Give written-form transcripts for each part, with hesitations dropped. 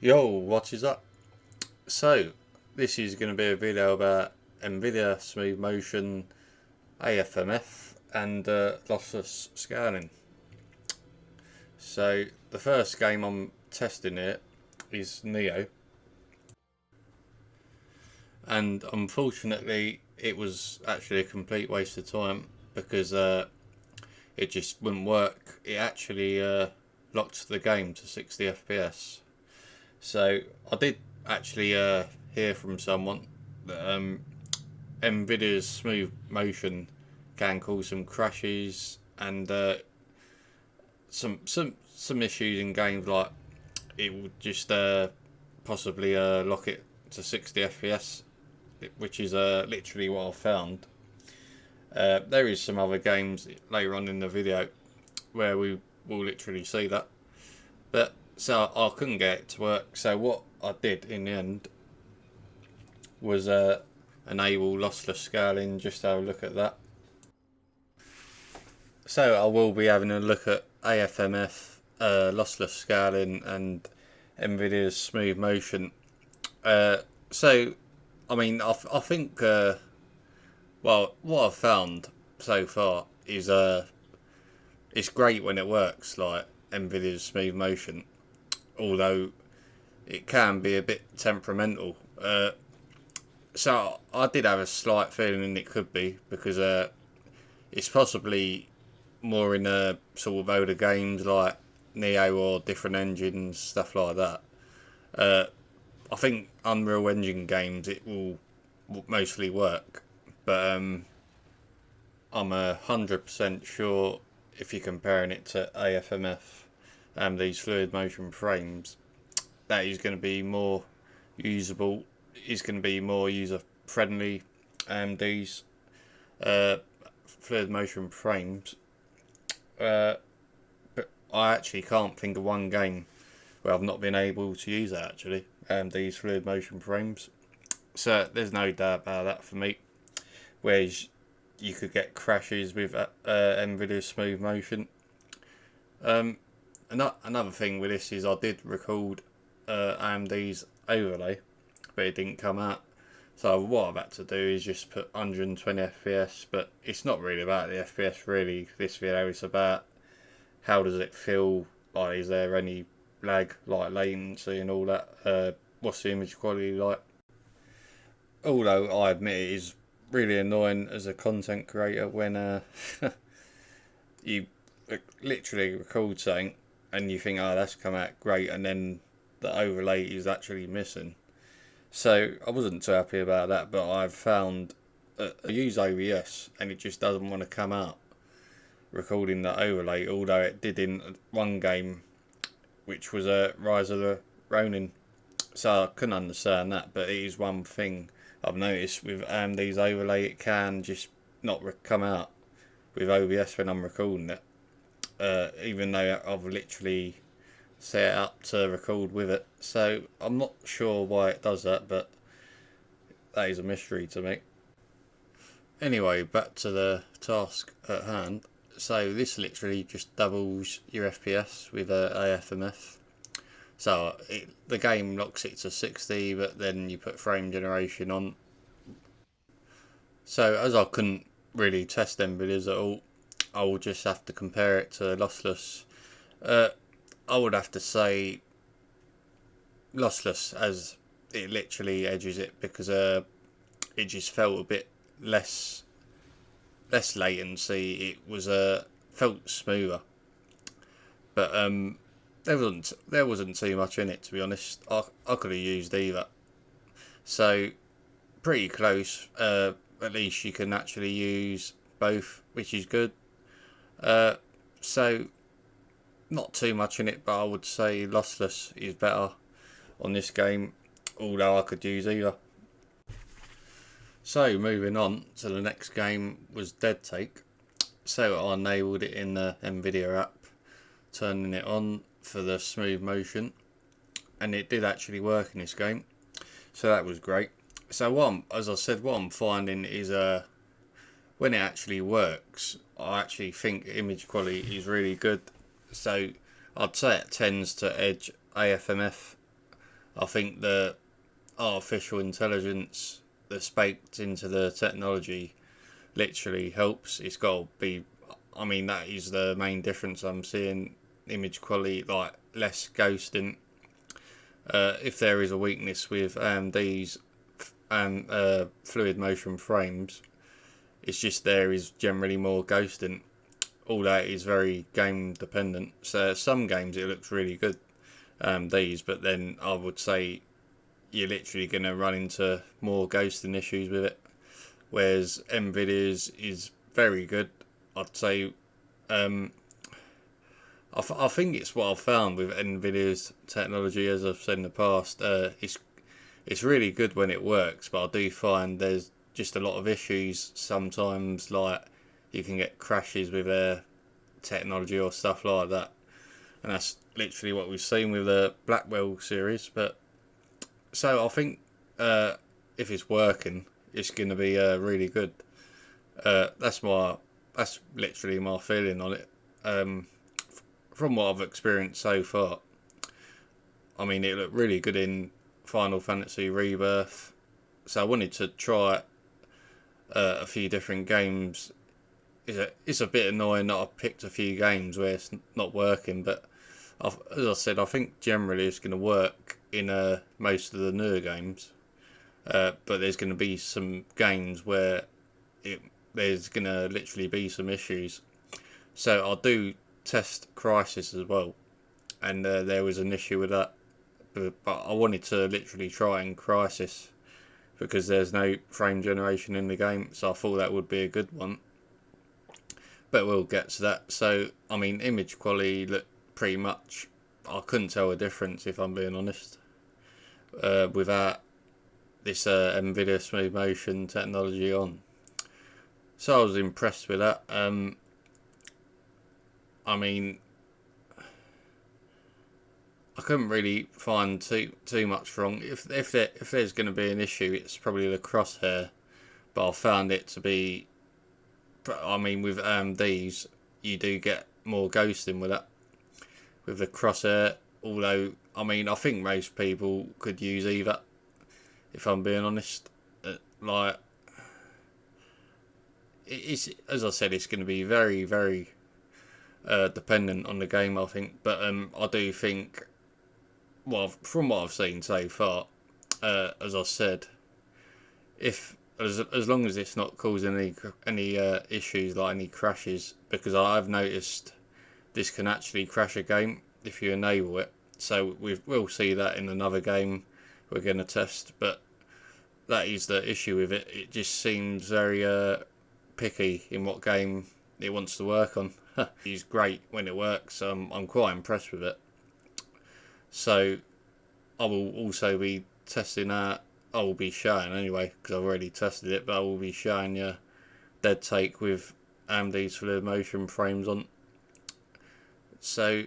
Yo, what is up? So, this is going to be a video about Nvidia Smooth Motion AFMF and lossless scaling. So, the first game I'm testing it is Nioh, and unfortunately, it was actually a complete waste of time because it just wouldn't work. It actually locked the game to 60 FPS. So, I did actually hear from someone that Nvidia's Smooth Motion can cause some crashes and some issues in games, like it would just possibly lock it to 60 FPS, which is literally what I found. There is some other games later on in the video where we will literally see that, but so I couldn't get it to work. So what I did in the end was enable lossless scaling. Just have a look at that. So I will be having a look at AFMF, lossless scaling, and Nvidia's Smooth Motion. So, I mean, I think, well, what I've found so far is it's great when it works, like Nvidia's Smooth Motion, although it can be a bit temperamental. So I did have a slight feeling it could be, because it's possibly more in sort of older games like Nioh or different engines, stuff like that. I think Unreal Engine games it will mostly work, but I'm 100% sure if you're comparing it to AFMF and these fluid motion frames, that is going to be more usable, is going to be more user friendly. AMDs fluid motion frames. But I actually can't think of one game where I've not been able to use that actually. These fluid motion frames. So there's no doubt about that for me. Whereas you could get crashes with Nvidia Smooth Motion. Another thing with this is I did record AMD's overlay, but it didn't come out. So what I've had to do is just put 120 FPS, but it's not really about the FPS really. This video is about how does it feel, like is there any lag, like latency and all that, what's the image quality like. Although I admit it is really annoying as a content creator when you literally record something and you think, oh, that's come out great, and then the overlay is actually missing. So I wasn't too happy about that, but I've found I use OBS and it just doesn't want to come out recording the overlay, although it did in one game, which was a Rise of the Ronin. So I couldn't understand that, but it is one thing I've noticed with AMD's overlay, it can just not come out with OBS when I'm recording it, even though I've literally set it up to record with it. So I'm not sure why it does that, but that is a mystery to me. Anyway, back to the task at hand. So this literally just doubles your FPS with AFMF. So the game locks it to 60, but then you put frame generation on. So as I couldn't really test Nvidia's at all, I will just have to compare it to lossless. I would have to say lossless, as it literally edges it, because it just felt a bit less latency. It was felt smoother, but there wasn't too much in it, to be honest. I could have used either. So pretty close. At least you can actually use both, which is good. So not too much in it, but I would say lossless is better on this game, although I could use either. So moving on to the next game was Dead Take. So I enabled it in the Nvidia app, turning it on for the smooth motion, and it did actually work in this game, so that was great. So as I said, what I'm finding is when it actually works, I actually think image quality is really good. So I'd say it tends to edge AFMF I think the artificial intelligence that's baked into the technology literally helps. It's got to be, I mean, that is the main difference I'm seeing. Image quality, like less ghosting. If there is a weakness with AMD's and fluid motion frames, it's just there is generally more ghosting. All that is very game dependent. So some games it looks really good, these, but then I would say you're literally going to run into more ghosting issues with it. Whereas Nvidia's is very good. I'd say I think it's what I've found with Nvidia's technology, as I've said in the past. It's really good when it works, but I do find there's just a lot of issues sometimes. Like you can get crashes with their technology or stuff like that, and that's literally what we've seen with the Blackwell series. But so I think if it's working, it's going to be really good. That's literally my feeling on it. From what I've experienced so far, I mean, it looked really good in Final Fantasy Rebirth. So I wanted to try a few different games. It's a bit annoying that I've picked a few games where it's not working, but as I said, I think generally it's going to work in most of the newer games. But there's going to be some games where there's going to literally be some issues. So I'll do test Crysis as well, and there was an issue with that. But I wanted to literally try in Crysis because there's no frame generation in the game, so I thought that would be a good one. But we'll get to that. So, I mean, image quality looked pretty much, I couldn't tell a difference if I'm being honest, without this Nvidia Smooth Motion technology on. So I was impressed with that. I mean, I couldn't really find too much wrong. If there's going to be an issue, it's probably the crosshair. But I found it to be, I mean, with AMDs, you do get more ghosting with that, with the crosshair. Although, I mean, I think most people could use either, if I'm being honest. Like, it's, as I said, it's going to be very, very dependent on the game, I think. But I do think, well, from what I've seen so far, as I said, if as long as it's not causing any issues like any crashes, because I've noticed this can actually crash a game if you enable it. So we'll see that in another game we're going to test, but that is the issue with it. It just seems very picky in what game it wants to work on. It's great when it works. I'm quite impressed with it. So I will also be testing out. I will be showing anyway, because I've already tested it, but I will be showing you dead take with AMD's fluid motion frames on. So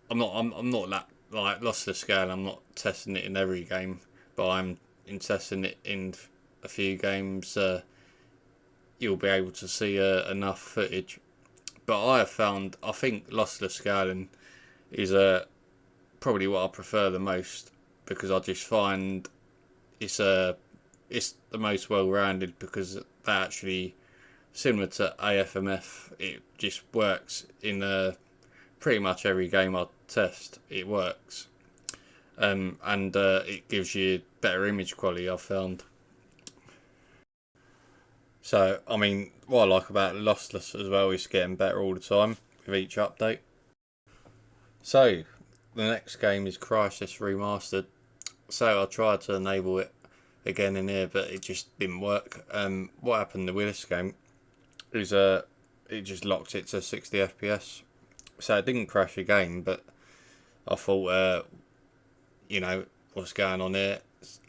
I'm not that like Lossless scale. I'm not testing it in every game, but I'm testing it in a few games. You'll be able to see enough footage. But I think Lossless scaling is probably what I prefer the most, because I just find it's the most well-rounded, because that actually, similar to AFMF, it just works in pretty much every game I test. It works, and it gives you better image quality, I've found. So, I mean, what I like about Lossless as well is getting better all the time with each update. So, the next game is Crysis Remastered. So I tried to enable it again in here, but it just didn't work. What happened with this game is it just locked it to 60 FPS. So it didn't crash the game, but I thought, what's going on here?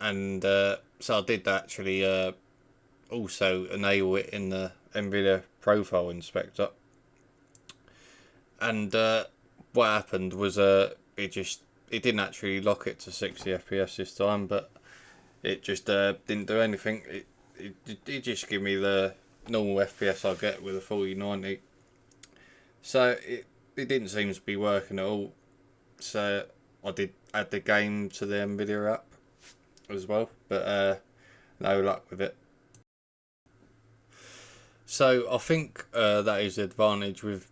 And so I did actually also enable it in the Nvidia Profile Inspector. And what happened was it didn't actually lock it to 60 FPS this time, but it just didn't do anything. It just gave me the normal FPS I get with a 4090. So it didn't seem to be working at all. So I did add the game to the Nvidia app as well, but no luck with it. So I think that is the advantage with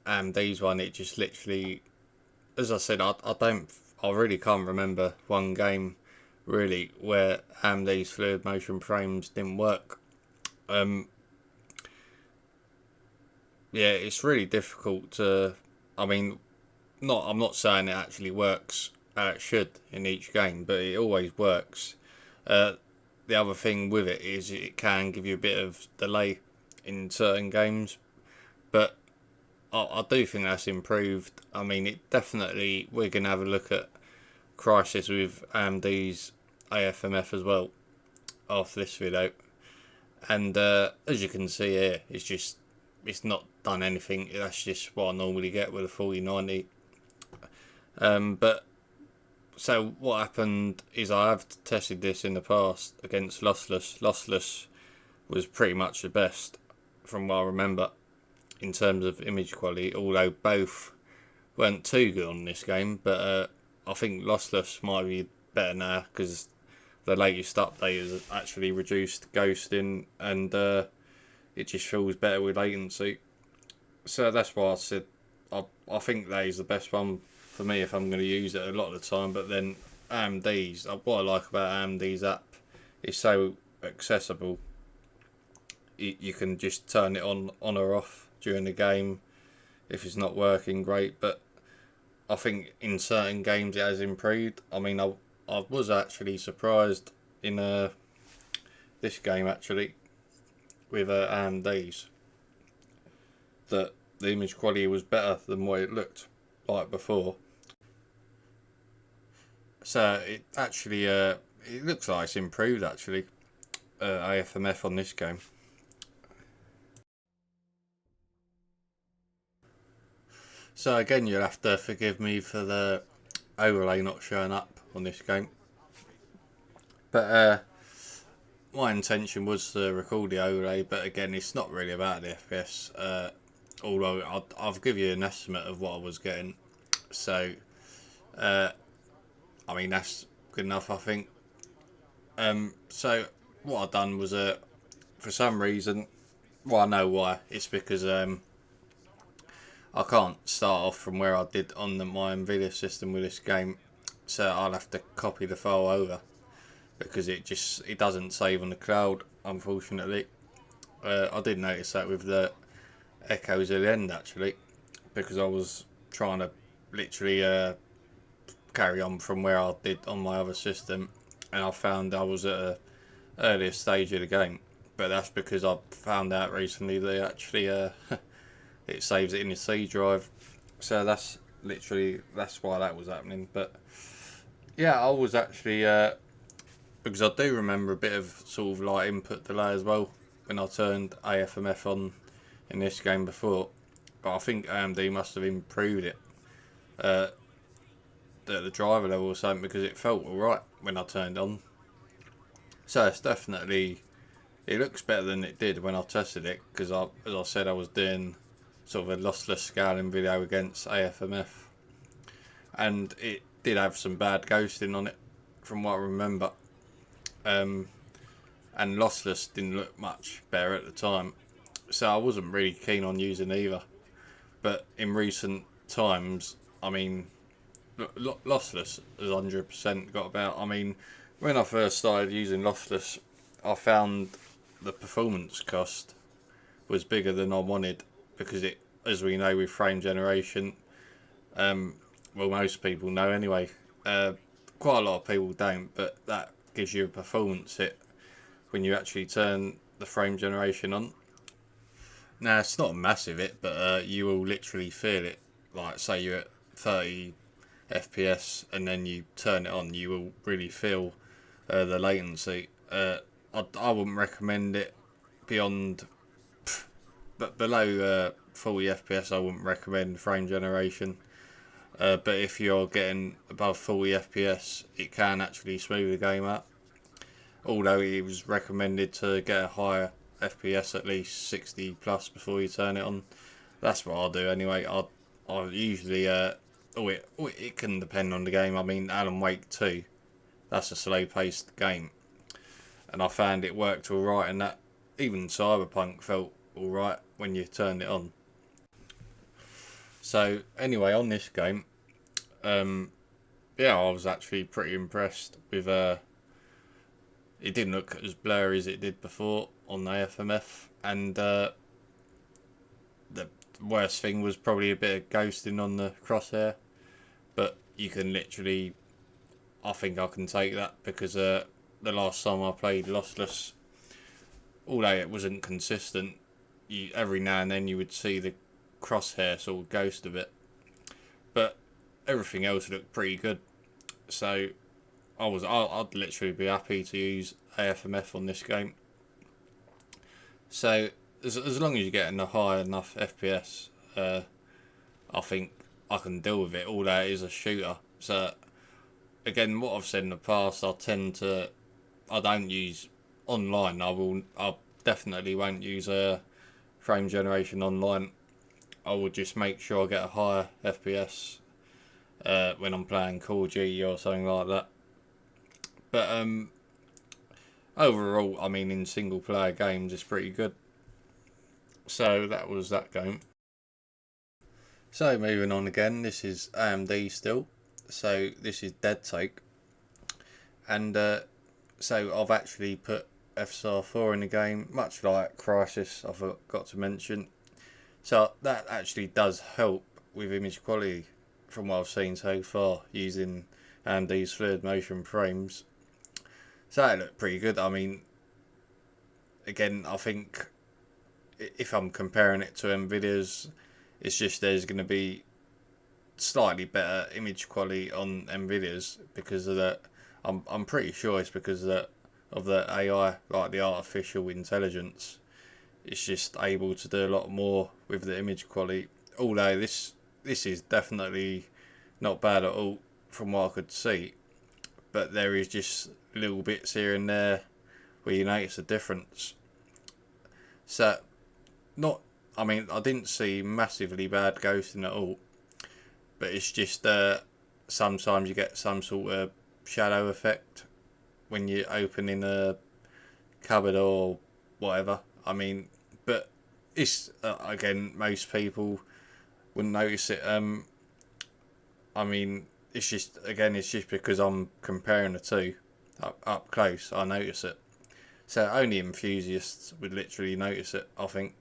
AMD's one. It just literally, as I said, I really can't remember one game really where AMD's fluid motion frames didn't work. Yeah, it's really difficult to. I mean, I'm not saying it actually works how it should in each game, but it always works. Uh, the other thing with it is it can give you a bit of delay in certain games, but I do think that's improved. I mean, it definitely. We're gonna have a look at Crysis with AMD's AFMF as well after this video, and as you can see here, it's not done anything. That's just what I normally get with a 4090. But so what happened is I have tested this in the past against Lossless. Lossless was pretty much the best from what I remember in terms of image quality, although both weren't too good on this game. But I think Lossless might be better now because the latest update has actually reduced ghosting, and it just feels better with latency. So that's why I said I think that is the best one for me if I'm going to use it a lot of the time. But then AMD's, what I like about AMD's app is so accessible. You can just turn it on or off during the game if it's not working great. But I think in certain games it has improved. I mean, I was actually surprised in this game actually with AMD's that the image quality was better than what it looked like before. So it actually it looks like it's improved actually, AFMF on this game. So again, you'll have to forgive me for the overlay not showing up on this game. But my intention was to record the overlay, but again, it's not really about the FPS. Although I'll give you an estimate of what I was getting. So, I mean, that's good enough, I think. So what I've done was, for some reason, well, I know why. It's because I can't start off from where I did on my Nvidia system with this game, so I'll have to copy the file over because it doesn't save on the cloud, unfortunately. I did notice that with the echoes at the end actually, because I was trying to literally carry on from where I did on my other system, and I found I was at an earlier stage of the game. But that's because I found out recently they actually it saves it in the C drive, so that's why that was happening. But yeah, I was actually because I do remember a bit of sort of like input delay as well when I turned AFMF on in this game before, but I think AMD must have improved it at the driver level or something, because it felt alright when I turned on. So it's definitely, it looks better than it did when I tested it, because as I said, I was doing sort of a lossless scaling video against AFMF, and it did have some bad ghosting on it from what I remember, and lossless didn't look much better at the time, so I wasn't really keen on using either. But in recent times, I mean, lossless has 100% got about. I mean, when I first started using lossless, I found the performance cost was bigger than I wanted, because it, as we know with frame generation, well, most people know anyway, quite a lot of people don't, but that gives you a performance hit when you actually turn the frame generation on. Now, it's not a massive hit, but you will literally feel it. Like, say you're at 30 FPS and then you turn it on, you will really feel the latency. I wouldn't recommend it beyond, but below 40 FPS I wouldn't recommend frame generation. But if you're getting above 40 FPS, it can actually smooth the game up. Although it was recommended to get a higher FPS, at least 60 plus, before you turn it on. That's what I'll do anyway. I usually it can depend on the game. I mean, Alan Wake 2, that's a slow-paced game, and I found it worked all right, and that even Cyberpunk felt all right when you turned it on. So anyway, on this game, yeah, I was actually pretty impressed with. It didn't look as blurry as it did before on the AFMF, and the worst thing was probably a bit of ghosting on the crosshair. But you can literally, I think I can take that because the last time I played Lossless, although it wasn't consistent, every now and then you would see the crosshair sort of ghost a bit, but everything else looked pretty good. So I'd literally be happy to use AFMF on this game. So as long as you're getting a high enough FPS, I think I can deal with it. All that is a shooter. So again, what I've said in the past, I don't use online. I definitely won't use a frame generation online. I will just make sure I get a higher FPS when I'm playing Call of Duty or something like that. But overall, I mean, in single player games, it's pretty good. So that was that game. So moving on again, this is AMD still. So this is Dead Take. And so I've actually put FSR 4 in the game, much like Crysis, I forgot to mention. So that actually does help with image quality from what I've seen so far using AMD's Smooth Motion frames. So that looked pretty good. I mean, again, I think if I'm comparing it to Nvidia's, it's just there's going to be slightly better image quality on Nvidia's because of that. I'm pretty sure it's because of the AI, like the artificial intelligence. It's just able to do a lot more with the image quality. Although this is definitely not bad at all from what I could see, but there is just little bits here and there where you notice a difference. So I mean, I didn't see massively bad ghosting at all, but it's just sometimes you get some sort of shadow effect when you're opening a cupboard or whatever. I mean, but it's again, most people wouldn't notice it. I mean, it's just because I'm comparing the two up close. I notice it. So only enthusiasts would literally notice it, I think.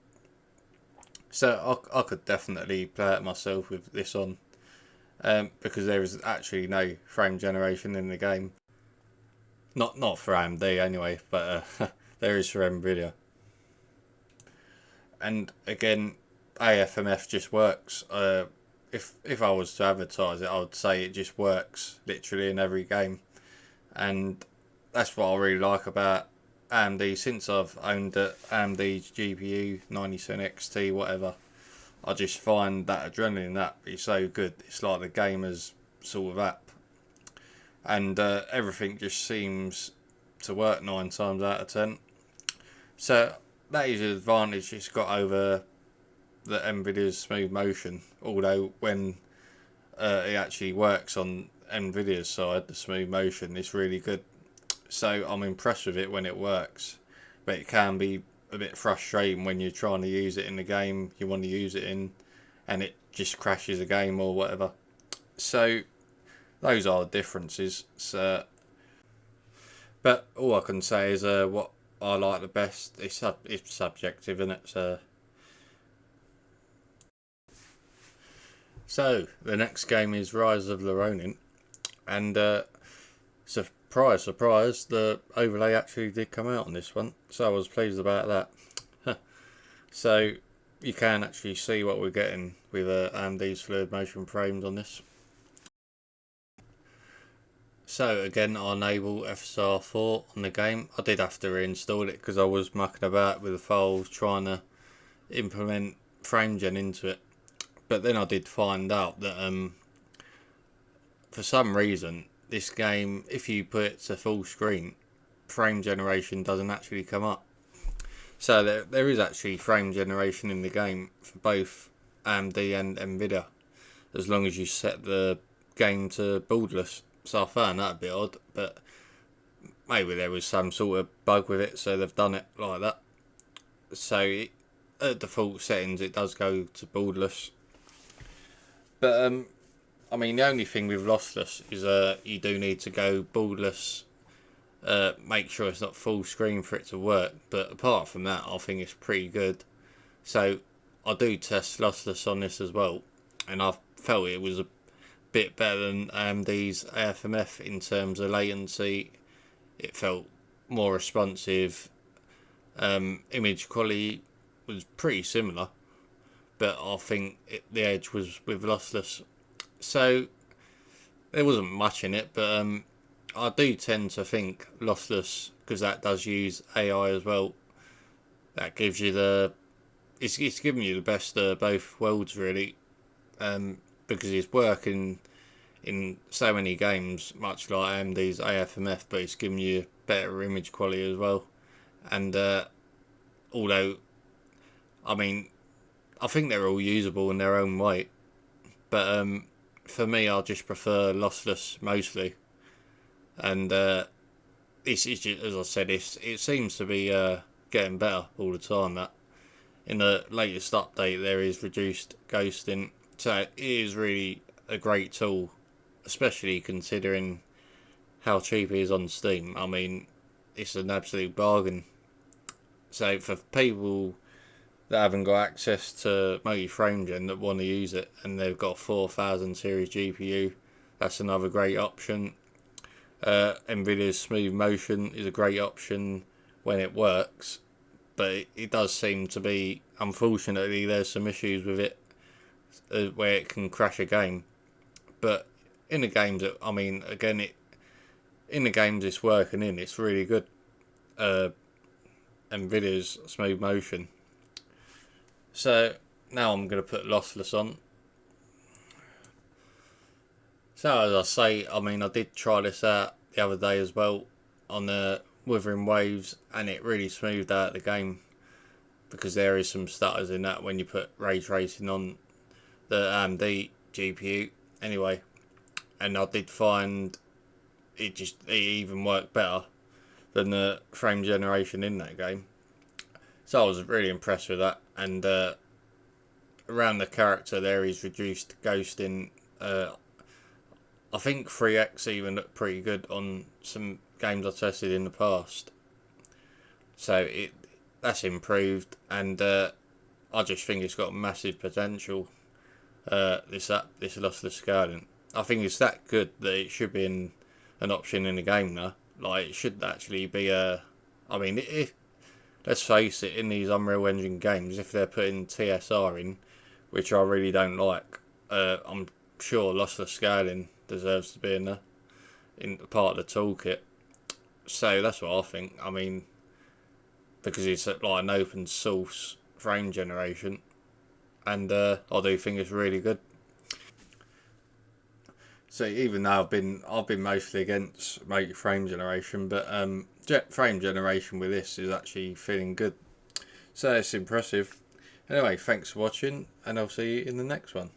So I could definitely play it myself with this on, because there is actually no frame generation in the game. Not for AMD anyway, but there is for Nvidia. And again, AFMF just works. If I was to advertise it, I would say it just works literally in every game, and that's what I really like about AMD. Since I've owned it, AMD's GPU 97 XT, whatever, I just find that Adrenaline app is so good. It's like the gamer's sort of app, and everything just seems to work 9 times out of 10. So that is an advantage it's got over the Nvidia's Smooth Motion. Although when it actually works on Nvidia's side, the Smooth Motion, it's really good. So I'm impressed with it when it works, but it can be a bit frustrating when you're trying to use it in the game you want to use it in, and it just crashes a game or whatever. So those are the differences. So, but all I can say is what I like the best. It's subjective, isn't it? So the next game is Rise of the Ronin, and surprise, surprise, the overlay actually did come out on this one, so I was pleased about that. So you can actually see what we're getting with AMD's Fluid Motion frames on this. So again, I enable FSR 4 on the game. I did have to reinstall it because I was mucking about with the files trying to implement FrameGen into it. But then I did find out that for some reason this game, if you put it to full screen, frame generation doesn't actually come up. So there is actually frame generation in the game for both AMD and Nvidia as long as you set the game to borderless. So I found that a bit odd, but maybe there was some sort of bug with it, so they've done it like that. So at default settings, it does go to borderless. But I mean, the only thing with lossless is you do need to go borderless. Make sure it's not full screen for it to work. But apart from that, I think it's pretty good. So I do test lossless on this as well, and I felt it was a bit better than AMD's AFMF in terms of latency. It felt more responsive. Image quality was pretty similar, but I think the edge was with lossless. So there wasn't much in it, but I do tend to think lossless, because that does use AI as well. That gives you it's giving you the best of both worlds really, because it's working in so many games, much like AMD's AFMF, but it's giving you better image quality as well. And although, I mean, I think they're all usable in their own way, but for me, I just prefer lossless mostly. And it's just, as I said, it seems to be getting better all the time. That in the latest update there is reduced ghosting, so it is really a great tool, especially considering how cheap it is on Steam. I mean, it's an absolute bargain. So for people that haven't got access to multi-frame gen that want to use it, and they've got a 4000 series GPU, that's another great option. Nvidia Smooth Motion is a great option when it works, but it does seem to be, unfortunately, there's some issues with it where it can crash a game. But in the games, I mean, again, in the games it's working in, it's really good. Nvidia's Smooth Motion. So now I'm going to put lossless on. So as I say, I mean, I did try this out the other day as well on the Withering Waves, and it really smoothed out the game, because there is some stutters in that when you put ray tracing on the AMD GPU anyway. And I did find it even worked better than the frame generation in that game. So I was really impressed with that. And around the character there is reduced ghosting. I think 3x even looked pretty good on some games I tested in the past. So that's improved, and I just think it's got massive potential. This lossless scaling, I think it's that good that it should be an option in the game now. Like, it should actually be I mean, let's face it, in these Unreal Engine games, if they're putting TSR in, which I really don't like, I'm sure lossless scaling deserves to be in part of the toolkit. So that's what I think. I mean, because it's like an open source frame generation, and I do think it's really good. So even though I've been mostly against frame generation, but frame generation with this is actually feeling good. So it's impressive. Anyway, thanks for watching, and I'll see you in the next one.